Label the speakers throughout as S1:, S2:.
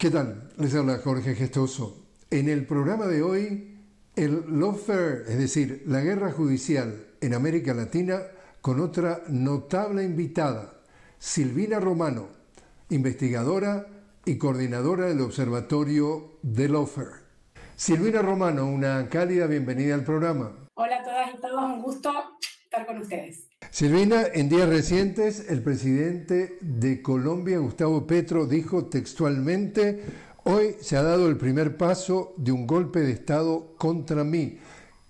S1: ¿Qué tal? Les habla Jorge Gestoso. En el programa de hoy, el lawfare, es decir, la guerra judicial en América Latina, con otra notable invitada, Silvina Romano, investigadora y coordinadora del Observatorio de Lawfare. Silvina Romano, una cálida bienvenida al programa.
S2: Hola a todas y todos, un gusto estar con ustedes.
S1: Silvina, en días recientes, el presidente de Colombia, Gustavo Petro, dijo textualmente: hoy se ha dado el primer paso de un golpe de Estado contra mí.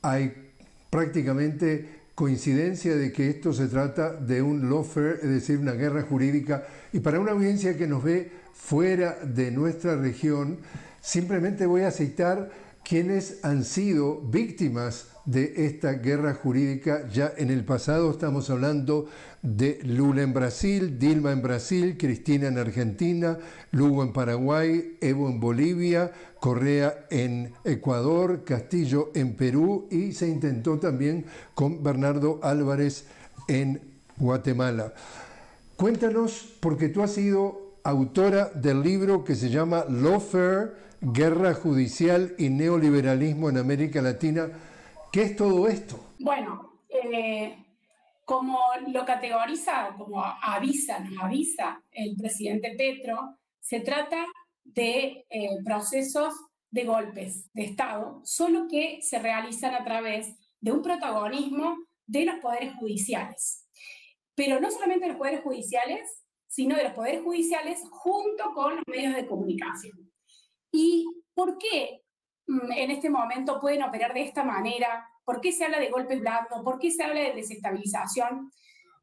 S1: Hay prácticamente coincidencia de que esto se trata de un lawfare, es decir, una guerra jurídica, y para una audiencia que nos ve fuera de nuestra región, simplemente voy a citar quienes han sido víctimas de esta guerra jurídica ya en el pasado. Estamos hablando de Lula en Brasil, Dilma en Brasil, Cristina en Argentina, Lugo en Paraguay, Evo en Bolivia, Correa en Ecuador, Castillo en Perú, y se intentó también con Bernardo Álvarez en Guatemala. Cuéntanos, porque tú has sido autora del libro que se llama Lawfare, Guerra Judicial y Neoliberalismo en América Latina. ¿Qué es todo esto?
S2: Bueno, como lo categoriza, como nos avisa el presidente Petro, se trata de procesos de golpes de Estado, solo que se realizan a través de un protagonismo de los poderes judiciales. Pero no solamente de los poderes judiciales, sino de los poderes judiciales junto con los medios de comunicación. ¿Y por qué en este momento pueden operar de esta manera? ¿Por qué se habla de golpe blando? ¿Por qué se habla de desestabilización?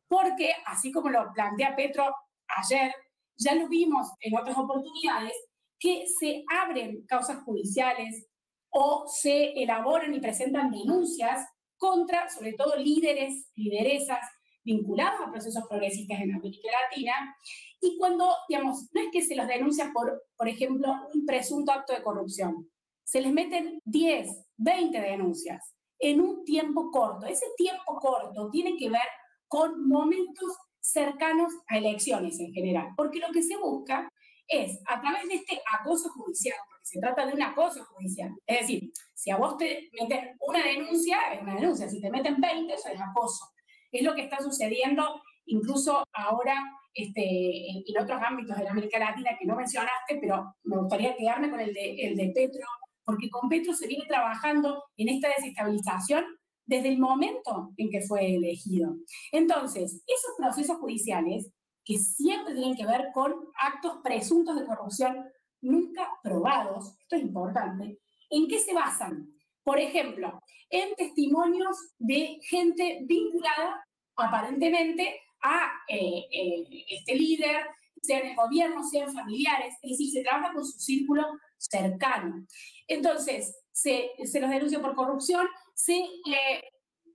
S2: Porque, así como lo plantea Petro ayer, ya lo vimos en otras oportunidades, que se abren causas judiciales o se elaboran y presentan denuncias contra, sobre todo, líderes, lideresas vinculados a procesos progresistas en América Latina, y cuando, digamos, no es que se los denuncia por ejemplo, un presunto acto de corrupción, se les meten 10, 20 denuncias en un tiempo corto. Ese tiempo corto tiene que ver con momentos cercanos a elecciones en general, porque lo que se busca es, a través de este acoso judicial, porque se trata de un acoso judicial, es decir, si a vos te meten una denuncia, es una denuncia, si te meten 20, eso es acoso. Es lo que está sucediendo incluso ahora en otros ámbitos de la América Latina que no mencionaste, pero me gustaría quedarme con el de Petro, porque con Petro se viene trabajando en esta desestabilización desde el momento en que fue elegido. Entonces, esos procesos judiciales, que siempre tienen que ver con actos presuntos de corrupción nunca probados, esto es importante, ¿en qué se basan? Por ejemplo, en testimonios de gente vinculada aparentemente a este líder, sea en el gobierno, sean familiares, es decir, se trabaja con su círculo cercano. Entonces, se los denuncia por corrupción,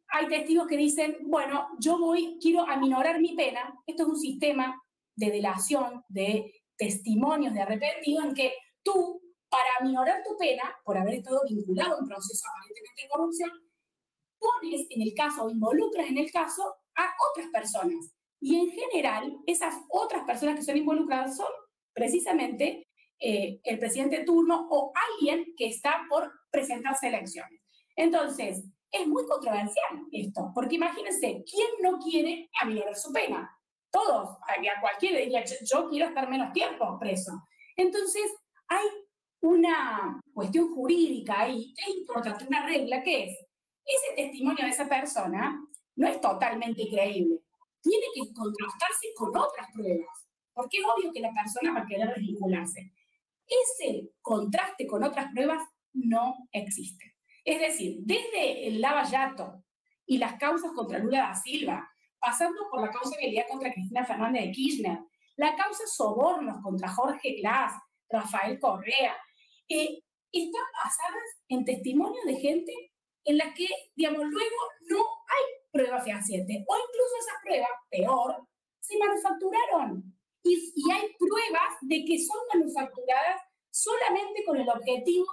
S2: hay testigos que dicen, bueno, quiero aminorar mi pena. Esto es un sistema de delación, de testimonios de arrepentidos, en que tú, para aminorar tu pena, por haber estado vinculado a un proceso aparentemente de corrupción, pones en el caso o involucras en el caso a otras personas. Y en general, esas otras personas que son involucradas son precisamente el presidente de turno o alguien que está por presentarse a elecciones. Entonces, es muy controversial esto, porque imagínense, ¿quién no quiere aminorar su pena? Todos, a cualquiera diría, yo quiero estar menos tiempo preso. Entonces, hay una cuestión jurídica ahí, es importante, una regla que es, ese testimonio de esa persona no es totalmente creíble. Tiene que contrastarse con otras pruebas, porque es obvio que la persona va a querer desvincularse. Ese contraste con otras pruebas no existe. Es decir, desde el Lava Jato y las causas contra Lula da Silva, pasando por la causa de Belía contra Cristina Fernández de Kirchner, la causa sobornos contra Jorge Glass, Rafael Correa, están basadas en testimonios de gente en la que, digamos, luego no hay pruebas fehacientes, o incluso esas pruebas, peor, se manufacturaron. Y hay pruebas de que son manufacturadas solamente con el objetivo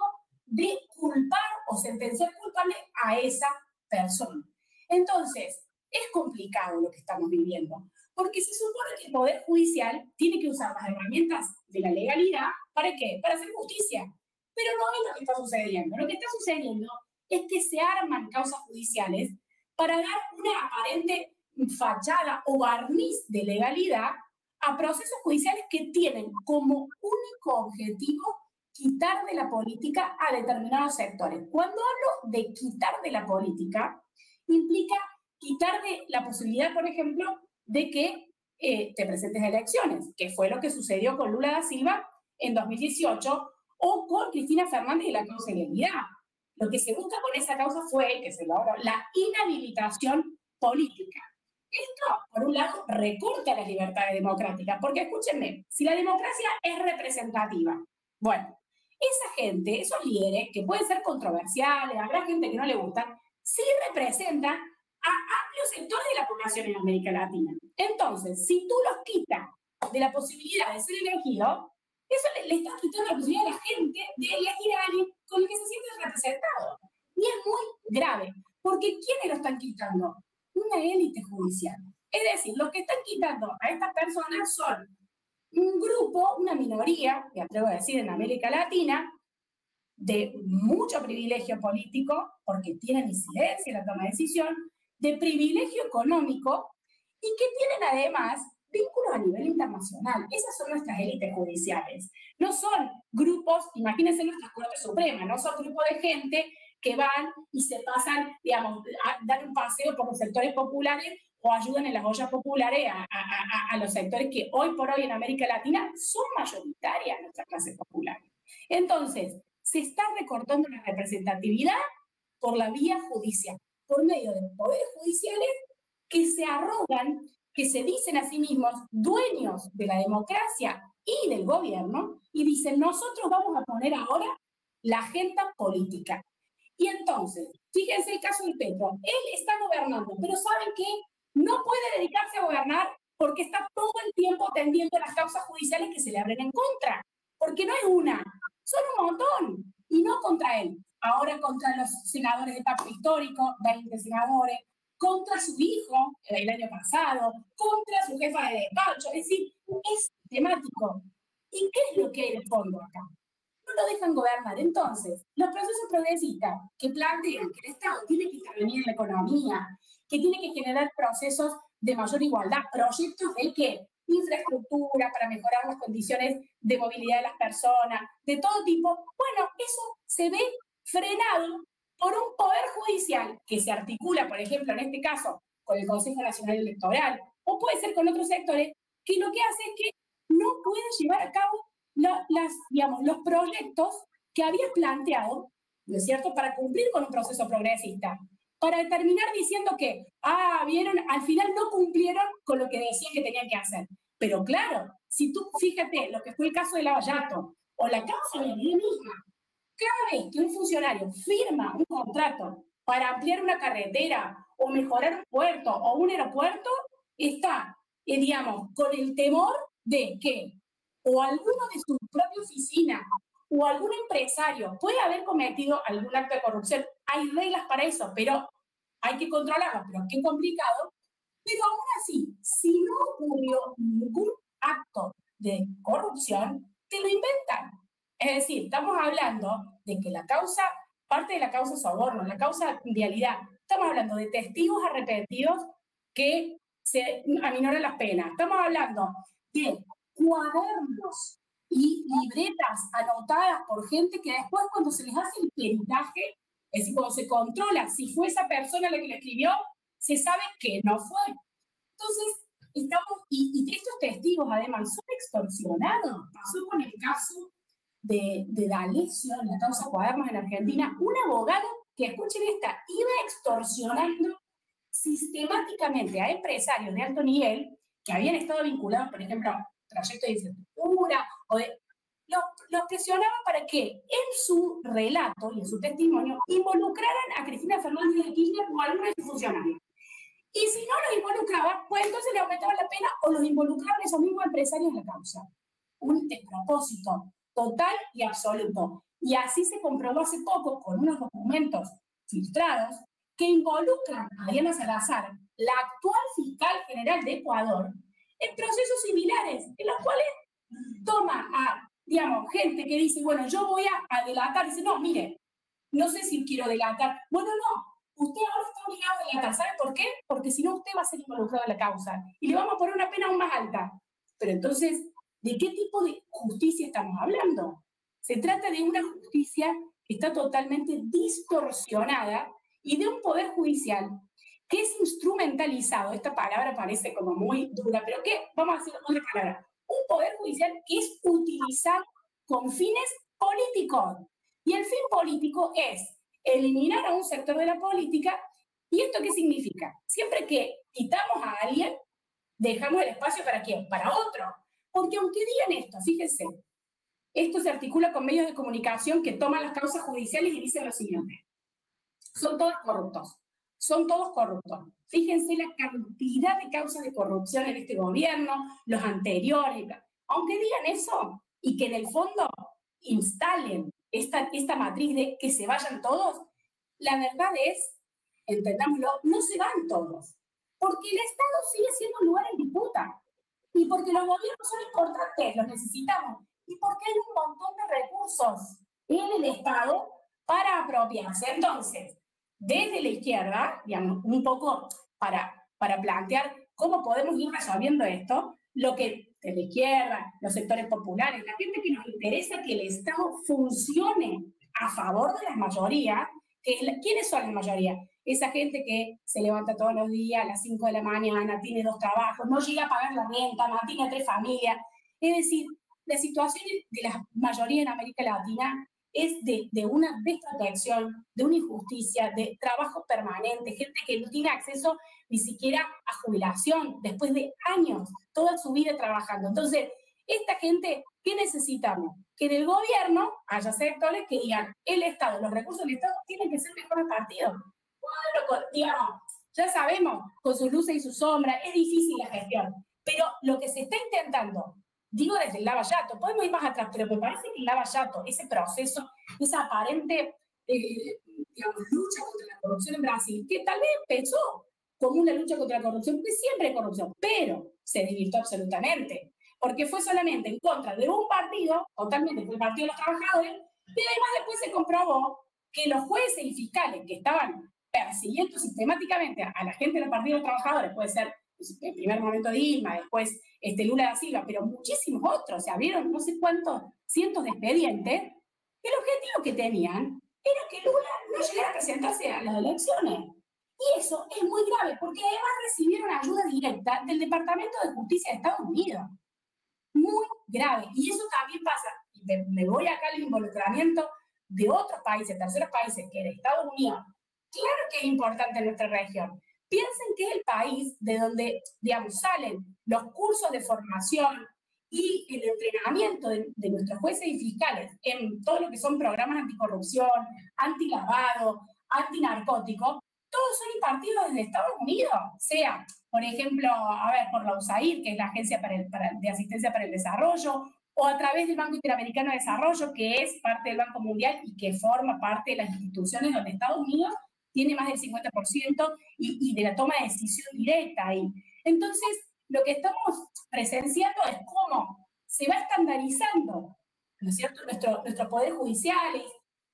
S2: de culpar o sentenciar culpable a esa persona. Entonces, es complicado lo que estamos viviendo, porque se supone que el Poder Judicial tiene que usar las herramientas de la legalidad ¿Para qué? Para hacer justicia. Pero no es lo que está sucediendo. Lo que está sucediendo es que se arman causas judiciales para dar una aparente fachada o barniz de legalidad a procesos judiciales que tienen como único objetivo quitar de la política a determinados sectores. Cuando hablo de quitar de la política, implica quitar de la posibilidad, por ejemplo, de que te presentes a elecciones, que fue lo que sucedió con Lula da Silva en 2018 o con Cristina Fernández y la causa ilegalidad. Lo que se busca con esa causa fue, que se logró, la inhabilitación política. Esto, por un lado, recorta las libertades democráticas, porque escúchenme, si la democracia es representativa, bueno, esa gente, esos líderes, que pueden ser controversiales, habrá gente que no le gusta, sí representan a amplios sectores de la población en América Latina. Entonces, si tú los quitas de la posibilidad de ser elegido, eso le está quitando la posibilidad a la gente de elegir a alguien con el que se siente representado. Y es muy grave, porque ¿quiénes lo están quitando? Una élite judicial. Es decir, los que están quitando a estas personas son un grupo, una minoría, me atrevo a decir en América Latina, de mucho privilegio político, porque tienen incidencia en la toma de decisión, de privilegio económico, y que tienen además vínculos a nivel internacional. Esas son nuestras élites judiciales. No son grupos, imagínense nuestra Corte Suprema, no son grupos de gente que van y se pasan, digamos, a dar un paseo por los sectores populares o ayudan en las ollas populares a los sectores que hoy por hoy en América Latina son mayoritarias nuestras clases populares. Entonces, se está recortando la representatividad por la vía judicial, por medio de poderes judiciales que se arrogan, que se dicen a sí mismos dueños de la democracia y del gobierno, y dicen, nosotros vamos a poner ahora la agenda política. Y entonces, fíjense el caso de Petro, él está gobernando, pero ¿saben qué? No puede dedicarse a gobernar porque está todo el tiempo atendiendo las causas judiciales que se le abren en contra, porque no es una, son un montón, y no contra él, ahora contra los senadores de pacto histórico, 20 senadores, contra su hijo el año pasado, contra su jefa de despacho, es decir, es temático. ¿Y qué es lo que hay de fondo acá? No lo dejan gobernar. Entonces, los procesos progresistas que plantean que el Estado tiene que intervenir en la economía, que tiene que generar procesos de mayor igualdad, proyectos de ¿qué? Infraestructura para mejorar las condiciones de movilidad de las personas, de todo tipo, bueno, eso se ve frenado por un poder judicial que se articula, por ejemplo, en este caso, con el Consejo Nacional Electoral, o puede ser con otros sectores, que lo que hace es que no pueden llevar a cabo los proyectos que había planteado, ¿no es cierto?, para cumplir con un proceso progresista, para terminar diciendo que, vieron, al final no cumplieron con lo que decían que tenían que hacer. Pero claro, si tú fíjate lo que fue el caso de Lavallato, o la causa de la misma, cada vez que un funcionario firma un contrato para ampliar una carretera, o mejorar un puerto, o un aeropuerto, está, digamos, con el temor de que o alguno de su propia oficina o algún empresario puede haber cometido algún acto de corrupción. Hay reglas para eso, pero hay que controlarlas, pero qué complicado. Pero aún así, si no ocurrió ningún acto de corrupción, te lo inventan. Es decir, estamos hablando de que la causa, parte de la causa soborno, la causa vialidad, estamos hablando de testigos arrepentidos que se aminoran las penas. Estamos hablando de cuadernos y libretas anotadas por gente que después cuando se les hace el peritaje, es decir, cuando se controla si fue esa persona la que lo escribió, se sabe que no fue. Entonces, estamos, y estos testigos además son extorsionados. Pasó con el caso de D'Alessio, en la causa Cuadernos en Argentina, un abogado que, escuchen esta, iba extorsionando sistemáticamente a empresarios de alto nivel que habían estado vinculados, por ejemplo, a proyectos de infraestructura, los presionaban para que en su relato y en su testimonio involucraran a Cristina Fernández de Kirchner o a alguno de sus funcionarios. Y si no los involucraban, pues entonces le aumentaban la pena o los involucraban esos mismos empresarios en la causa. Un despropósito total y absoluto. Y así se comprobó hace poco con unos documentos filtrados que involucran a Diana Salazar, la actual fiscal general de Ecuador, en procesos similares, en los cuales toma a digamos, gente que dice, bueno, yo voy a delatar, dice, no, mire, no sé si quiero delatar. Bueno, no, usted ahora está obligado a delatar. ¿Sabe por qué? Porque si no, usted va a ser involucrado en la causa y le vamos a poner una pena aún más alta. Pero entonces, ¿de qué tipo de justicia estamos hablando? Se trata de una justicia que está totalmente distorsionada y de un poder judicial que es instrumentalizado. Esta palabra parece como muy dura, pero ¿qué? Vamos a hacer otra palabra. Un poder judicial que es utilizado con fines políticos. Y el fin político es eliminar a un sector de la política. ¿Y esto qué significa? Siempre que quitamos a alguien, dejamos el espacio ¿para quién? Para otro. Porque aunque digan esto, fíjense, esto se articula con medios de comunicación que toman las causas judiciales y dicen lo siguiente: son todos corruptos, son todos corruptos. Fíjense la cantidad de causas de corrupción en este gobierno, los anteriores. Aunque digan eso y que en el fondo instalen esta matriz de que se vayan todos, la verdad es, entendámoslo, no se van todos. Porque el Estado sigue siendo un lugar en disputa. Y porque los gobiernos son importantes, los necesitamos. Y porque hay un montón de recursos en el Estado para apropiarse. Entonces, desde la izquierda, digamos, un poco para plantear cómo podemos ir resolviendo esto, lo que de la izquierda, los sectores populares, la gente que nos interesa que el Estado funcione a favor de las mayorías, ¿quiénes son las mayorías? Esa gente que se levanta todos los días a las 5 de la mañana, tiene 2 trabajos, no llega a pagar la renta, mantiene a 3 familias. Es decir, la situación de la mayoría en América Latina es de una desprotección, de una injusticia, de trabajo permanente, gente que no tiene acceso ni siquiera a jubilación después de años, toda su vida trabajando. Entonces, esta gente, ¿qué necesitamos? Que en el gobierno haya sectores que digan, el Estado, los recursos del Estado tienen que ser mejor repartidos. Bueno, digamos, ya sabemos, con sus luces y sus sombras, es difícil la gestión, pero lo que se está intentando, digo desde el Lavallato, podemos ir más atrás, pero me parece que el Lavallato, ese proceso, esa aparente digamos, lucha contra la corrupción en Brasil, que tal vez empezó como una lucha contra la corrupción, porque siempre hay corrupción, pero se divirtió absolutamente, porque fue solamente en contra de un partido, totalmente fue el Partido de los Trabajadores, y además después se comprobó que los jueces y fiscales que estaban persiguiendo sistemáticamente a la gente del Partido de los Trabajadores, puede ser el primer momento de Dilma, después Lula da Silva, pero muchísimos otros, se abrieron no sé cuántos cientos de expedientes, el objetivo que tenían era que Lula no llegara a presentarse a las elecciones. Y eso es muy grave, porque además recibieron ayuda directa del Departamento de Justicia de Estados Unidos. Muy grave. Y eso también pasa, y me voy acá al involucramiento de otros países, terceros países, que de Estados Unidos. Claro que es importante en nuestra región. Piensen que es el país de donde, digamos, salen los cursos de formación y el entrenamiento de nuestros jueces y fiscales en todo lo que son programas anticorrupción, antilavado, antinarcótico, todos son impartidos desde Estados Unidos. Sea, por ejemplo, por la USAID, que es la Agencia de Asistencia para el Desarrollo, o a través del Banco Interamericano de Desarrollo, que es parte del Banco Mundial y que forma parte de las instituciones donde Estados Unidos tiene más del 50% y de la toma de decisión directa ahí. Entonces, lo que estamos presenciando es cómo se va estandarizando, ¿no es cierto?, nuestro poder judicial,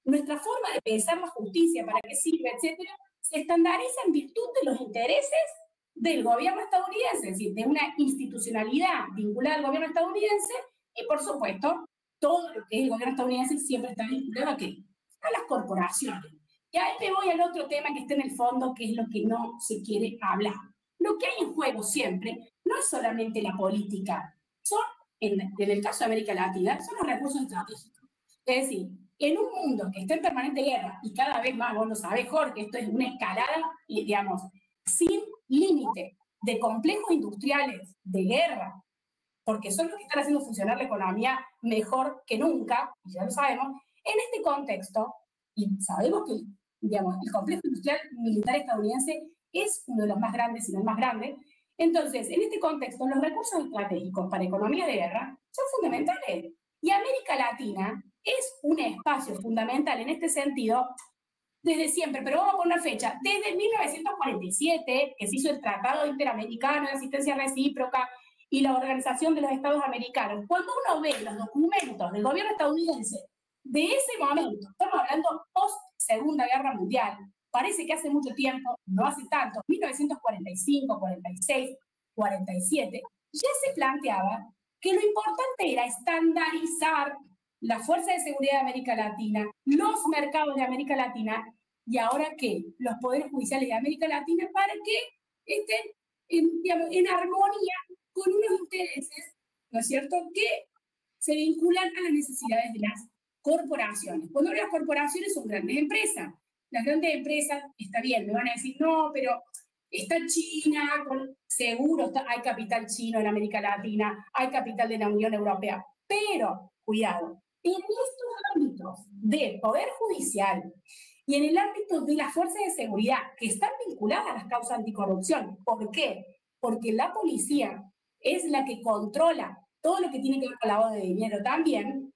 S2: nuestra forma de pensar la justicia, para qué sirve, etcétera, se estandariza en virtud de los intereses del gobierno estadounidense, es decir, de una institucionalidad vinculada al gobierno estadounidense, y por supuesto, todo lo que es el gobierno estadounidense siempre está vinculado ¿a qué? A las corporaciones. Y ahí me voy al otro tema que está en el fondo, que es lo que no se quiere hablar. Lo que hay en juego siempre no es solamente la política, son, en el caso de América Latina, son los recursos estratégicos. Es decir, en un mundo que está en permanente guerra, y cada vez más, vos lo sabés, Jorge, esto es una escalada, digamos, sin límite, de complejos industriales, de guerra, porque son los que están haciendo funcionar la economía mejor que nunca, y ya lo sabemos, en este contexto, y sabemos que, digamos, el complejo industrial militar estadounidense es uno de los más grandes, si no el más grande. Entonces, en este contexto, los recursos estratégicos para economía de guerra son fundamentales. Y América Latina es un espacio fundamental en este sentido desde siempre, pero vamos a poner fecha, desde 1947, que se hizo el Tratado Interamericano de Asistencia Recíproca, y la Organización de los Estados Americanos. Cuando uno ve los documentos del gobierno estadounidense de ese momento, estamos hablando post-Segunda Guerra Mundial, parece que hace mucho tiempo, no hace tanto, 1945, 46, 47, ya se planteaba que lo importante era estandarizar la Fuerza de Seguridad de América Latina, los mercados de América Latina, y ahora que los poderes judiciales de América Latina, para que estén en armonía con unos intereses, ¿no es cierto?, que se vinculan a las necesidades de las corporaciones. Cuando las corporaciones son grandes empresas, las grandes empresas, está bien, me van a decir, no, pero está China, seguro hay capital chino en América Latina, hay capital de la Unión Europea, pero, cuidado, en estos ámbitos de poder judicial y en el ámbito de las fuerzas de seguridad que están vinculadas a las causas anticorrupción. ¿Por qué? Porque la policía es la que controla todo lo que tiene que ver con lavado de dinero también.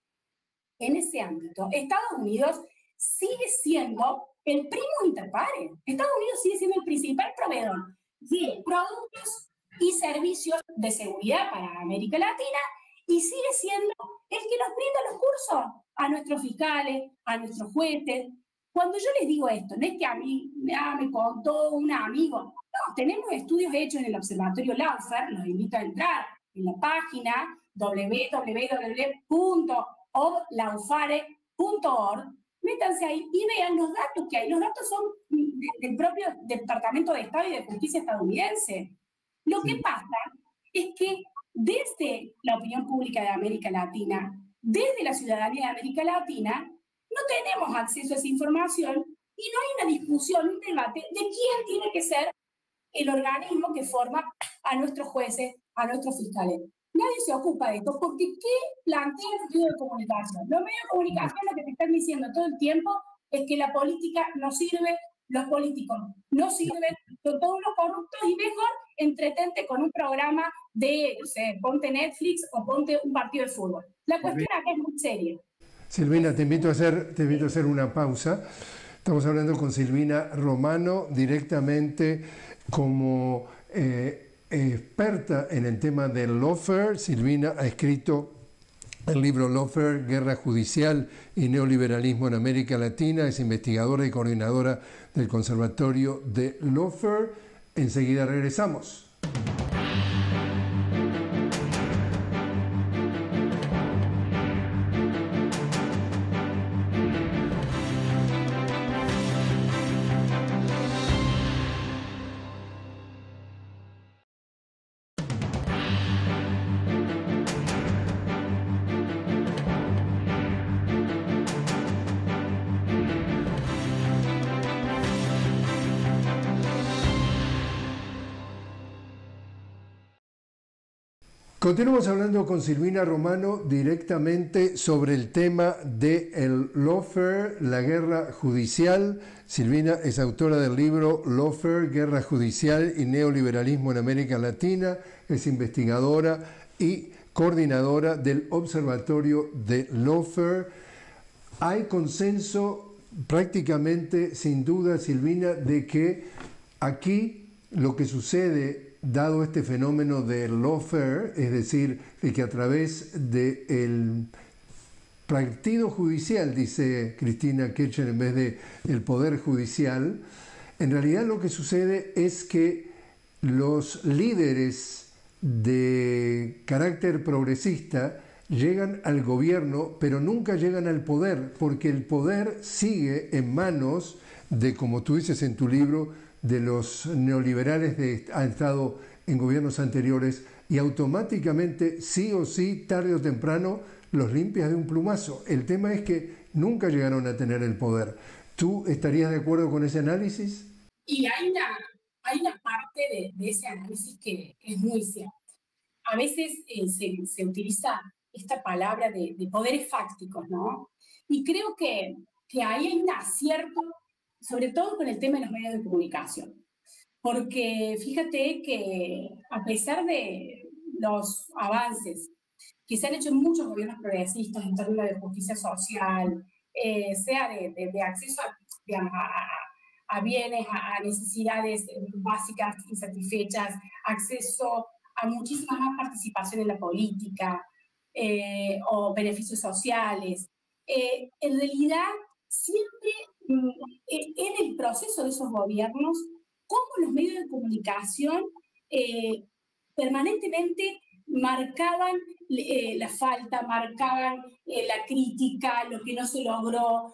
S2: En ese ámbito, Estados Unidos sigue siendo el primo inter pares. Estados Unidos sigue siendo el principal proveedor de productos y servicios de seguridad para América Latina y sigue siendo el que nos brinda los cursos a nuestros fiscales, a nuestros jueces. Cuando yo les digo esto, no es que a mí me contó un amigo, no, tenemos estudios hechos en el Observatorio Lawfare, los invito a entrar en la página www.lawfare.org, métanse ahí y vean los datos que hay. Los datos son del propio Departamento de Estado y de Justicia estadounidense. Lo que pasa es que desde la opinión pública de América Latina, desde la ciudadanía de América Latina, no tenemos acceso a esa información y no hay una discusión, un debate de quién tiene que ser el organismo que forma a nuestros jueces, a nuestros fiscales. Nadie se ocupa de esto, porque ¿qué plantean los medios de comunicación? Los medios de comunicación lo que te están diciendo todo el tiempo es que la política no sirve, los políticos no sirven, son todos unos corruptos y mejor entretente con un programa de, no sé, ponte Netflix o ponte un partido de fútbol. La cuestión acá es muy seria.
S1: Silvina, te invito a hacer una pausa. Estamos hablando con Silvina Romano, directamente como experta en el tema del lawfare. Silvina ha escrito el libro Lawfare, Guerra Judicial y Neoliberalismo en América Latina. Es investigadora y coordinadora del Conservatorio de Lawfare. Enseguida regresamos. Continuamos hablando con Silvina Romano directamente sobre el tema del lawfare, la guerra judicial. Silvina es autora del libro Lawfare, Guerra Judicial y Neoliberalismo en América Latina. Es investigadora y coordinadora del Observatorio de Lawfare. Hay consenso prácticamente, sin duda, Silvina, de que aquí lo que sucede, dado este fenómeno del lawfare, es decir, de que a través del partido judicial, dice Cristina Kirchner, en vez de el poder judicial, en realidad lo que sucede es que los líderes de carácter progresista llegan al gobierno, pero nunca llegan al poder, porque el poder sigue en manos de, como tú dices en tu libro, de los neoliberales que han estado en gobiernos anteriores, y automáticamente, sí o sí, tarde o temprano, los limpias de un plumazo. El tema es que nunca llegaron a tener el poder. ¿Tú estarías de acuerdo con ese análisis?
S2: Y hay una parte de ese análisis que es muy cierta. A veces se utiliza esta palabra de poderes fácticos, ¿no? Y creo que ahí hay un acierto, sobre todo con el tema de los medios de comunicación. Porque fíjate que a pesar de los avances que se han hecho en muchos gobiernos progresistas en términos de justicia social, sea de acceso digamos, a bienes, a necesidades básicas insatisfechas, acceso a muchísima más participación en la política o beneficios sociales. En realidad, siempre en el proceso de esos gobiernos, cómo los medios de comunicación permanentemente marcaban la falta, marcaban la crítica, lo que no se logró,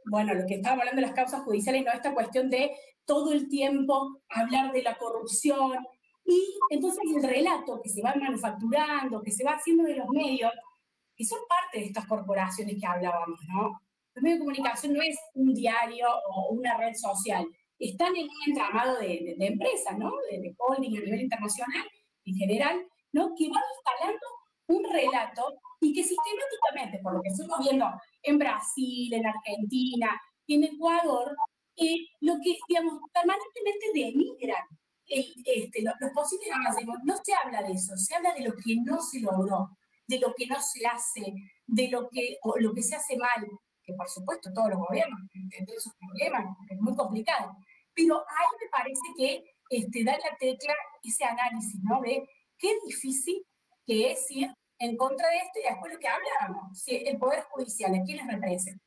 S2: bueno, lo que estábamos hablando de las causas judiciales, no esta cuestión de todo el tiempo hablar de la corrupción, y entonces el relato que se va manufacturando, que se va haciendo de los medios, que son parte de estas corporaciones que hablábamos, ¿no? Los medios de comunicación no es un diario o una red social, están en un entramado de empresas, ¿no? De holding a nivel internacional, en general, ¿no? Que van instalando un relato y que sistemáticamente, por lo que estamos viendo en Brasil, en Argentina y en Ecuador, lo que, digamos, permanentemente denigran los posibles avances. No se habla de eso, se habla de lo que no se logró, de lo que no se hace, de lo que se hace mal, que por supuesto todos los gobiernos tienen sus problemas, es muy complicado, pero ahí me parece que da la tecla ese análisis, ¿no? De qué difícil que es ir en contra de esto y después lo que hablábamos, si el Poder Judicial, ¿a quiénes representa?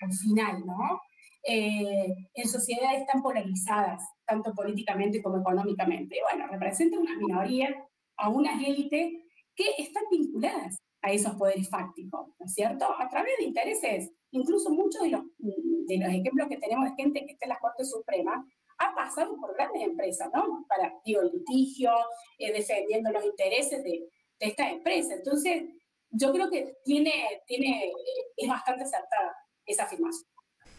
S2: Al final, ¿no? En sociedades tan polarizadas, tanto políticamente como económicamente. Y bueno, representa una minoría, a unas élites que están vinculadas a esos poderes fácticos, ¿no es cierto? A través de intereses. Incluso muchos de los ejemplos que tenemos de gente que está en la Corte Suprema ha pasado por grandes empresas, ¿no? Para, digo, litigio, defendiendo los intereses de esta empresa. Entonces, yo creo que es bastante acertada esa afirmación.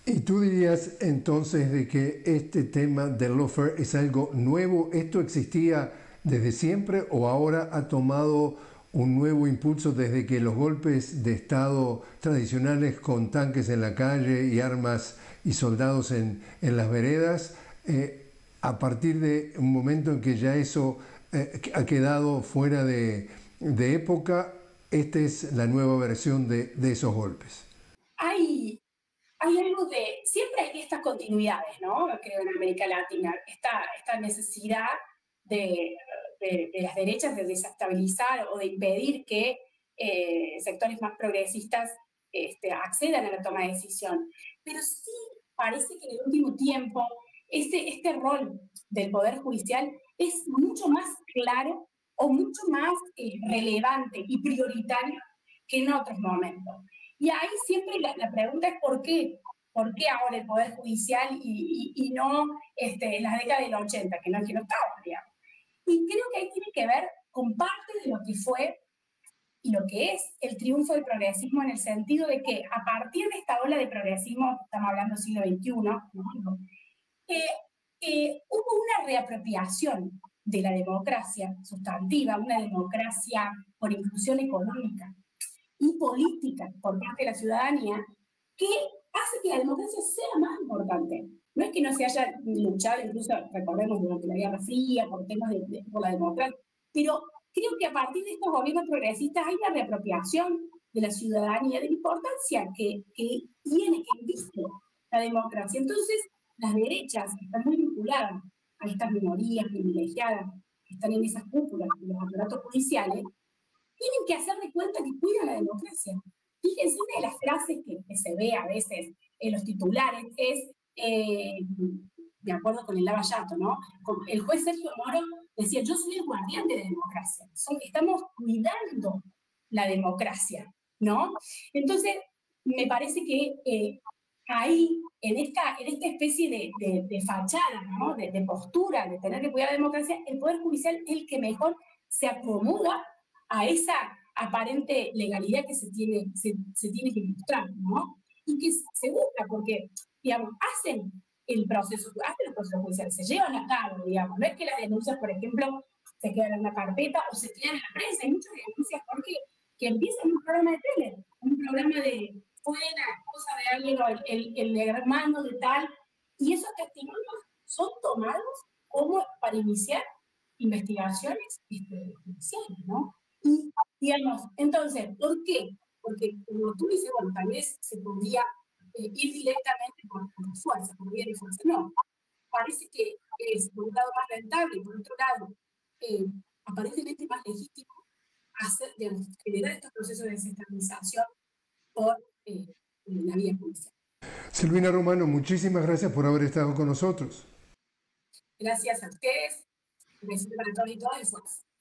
S1: ¿Y tú dirías entonces de que este tema del lawfare es algo nuevo? ¿Esto existía desde siempre o ahora ha tomado un nuevo impulso desde que los golpes de Estado tradicionales con tanques en la calle y armas y soldados en las veredas, a partir de un momento en que ya eso ha quedado fuera de época, esta es la nueva versión de esos golpes?
S2: Hay algo siempre hay estas continuidades, ¿no? Creo en América Latina, esta necesidad de las derechas de desestabilizar o de impedir que sectores más progresistas accedan a la toma de decisión. Pero sí parece que en el último tiempo este rol del Poder Judicial es mucho más claro o mucho más relevante y prioritario que en otros momentos. Y ahí siempre la pregunta es ¿por qué? ¿Por qué ahora el Poder Judicial y no en las décadas del 80, que no estaba, digamos? Y creo que ahí tiene que ver con parte de lo que fue y lo que es el triunfo del progresismo, en el sentido de que a partir de esta ola de progresismo, estamos hablando del siglo XXI, ¿no? Hubo una reapropiación de la democracia sustantiva, una democracia por inclusión económica y política por parte de la ciudadanía, que hace que la democracia sea más importante. No es que no se haya luchado, incluso recordemos durante la Guerra Fría, por temas por la democracia, pero creo que a partir de estos gobiernos progresistas hay una reapropiación de la ciudadanía, de la importancia que tiene, que viste la democracia. Entonces, las derechas están muy vinculadas a estas minorías privilegiadas que están en esas cúpulas de los aparatos judiciales, tienen que hacer de cuenta que cuidan la democracia. Fíjense, una de las frases que se ve a veces en los titulares es, de acuerdo con el Lava Jato, ¿no? El juez Sergio Moro decía, yo soy el guardián de la democracia, estamos cuidando la democracia, ¿no? Entonces, me parece que ahí, en esta especie de fachada, ¿no? De postura, de tener que cuidar la democracia, el Poder Judicial es el que mejor se acomoda a esa aparente legalidad que se tiene que ilustrar, ¿no? Y que se busca, porque, digamos, hacen los procesos judiciales, se llevan a cabo, digamos, no es que las denuncias, por ejemplo, se quedan en la carpeta o se quedan en la prensa, hay muchas denuncias porque que empiezan un programa de tele, un programa de fue la esposa de alguien o el hermano de tal, y esos testimonios son tomados como para iniciar investigaciones judiciales, ¿no? Y, digamos, entonces, ¿por qué? Porque, como tú dices, bueno, tal vez se podría ir directamente por fuerza, por vía de fuerza. No, parece que es, por un lado, más rentable, por otro lado, aparentemente más legítimo generar estos procesos de desestabilización por la vía judicial.
S1: Silvina Romano, muchísimas gracias por haber estado con nosotros.
S2: Gracias a ustedes. Un besito para todos y todas y fuerza.